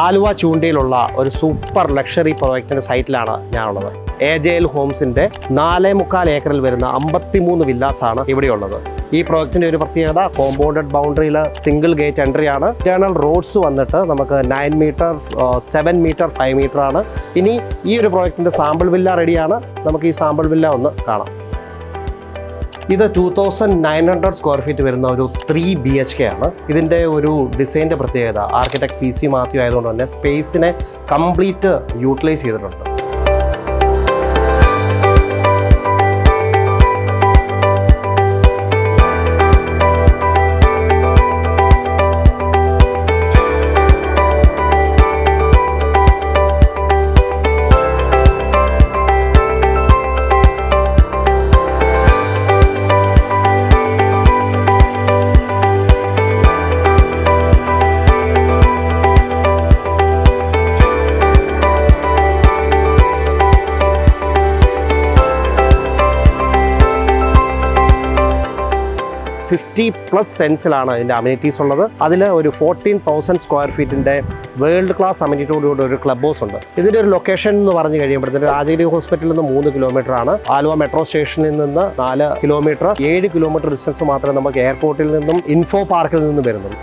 ആലുവ ചൂണ്ടയിലുള്ള ഒരു super luxury പ്രോജക്റ്റിൻ്റെ സൈറ്റിലാണ് ഞാനുള്ളത്. AJL ഹോംസിൻ്റെ 4.25 ഏക്കറിൽ വരുന്ന 53 വില്ലാസാണ് ഇവിടെയുള്ളത്. ഈ പ്രോജക്റ്റിൻ്റെ ഒരു പ്രത്യേകത കോമ്പൗണ്ടഡ് ബൗണ്ടറിയിൽ സിംഗിൾ ഗേറ്റ് എൻട്രി ആണ്. ഇന്റേണൽ റോഡ്സ് വന്നിട്ട് നമുക്ക് 9 മീറ്റർ, 7 മീറ്റർ, 5 മീറ്റർ ആണ്. ഇനി ഈ ഒരു പ്രോജക്റ്റിൻ്റെ സാമ്പിൾ വില്ല റെഡിയാണ്. നമുക്ക് ഈ സാമ്പിൾ വില്ല ഒന്ന് കാണാം. ഇത് 2900 സ്ക്വയർ ഫീറ്റ് വരുന്ന ഒരു 3 BHK ആണ്. ഇതിൻ്റെ ഒരു ഡിസൈൻ്റെ പ്രത്യേകത ആർക്കിടെക്ട് PC മാത്യു ആയതുകൊണ്ട് തന്നെ സ്പേസിനെ കംപ്ലീറ്റ് യൂട്ടിലൈസ് ചെയ്തിട്ടുണ്ട്. $50+ സെൻസിലാണ് ഇതിൻ്റെ അമ്യൂണിറ്റീസ് ഉള്ളത്. അതിൽ ഒരു 14,000 സ്ക്വയർ ഫീറ്റിൻ്റെ വേൾഡ് ക്ലാസ് അമ്യൂണിറ്റിയോടുകൂടി ഒരു ക്ലബ് ഹൗസ് ഉണ്ട്. ഇതിൻ്റെ ഒരു ലൊക്കേഷൻ എന്ന് പറഞ്ഞു കഴിയുമ്പോഴത്തേന് രാജഗിരി ഹോസ്പിറ്റലിൽ നിന്ന് 3 കിലോമീറ്റർ ആണ്. ആലുവ മെട്രോ സ്റ്റേഷനിൽ നിന്ന് 4 കിലോമീറ്റർ, 7 കിലോമീറ്റർ ഡിസ്റ്റൻസ് മാത്രമേ നമുക്ക് എയർപോർട്ടിൽ നിന്നും ഇൻഫോ പാർക്കിൽ നിന്നും വരുന്നുള്ളൂ.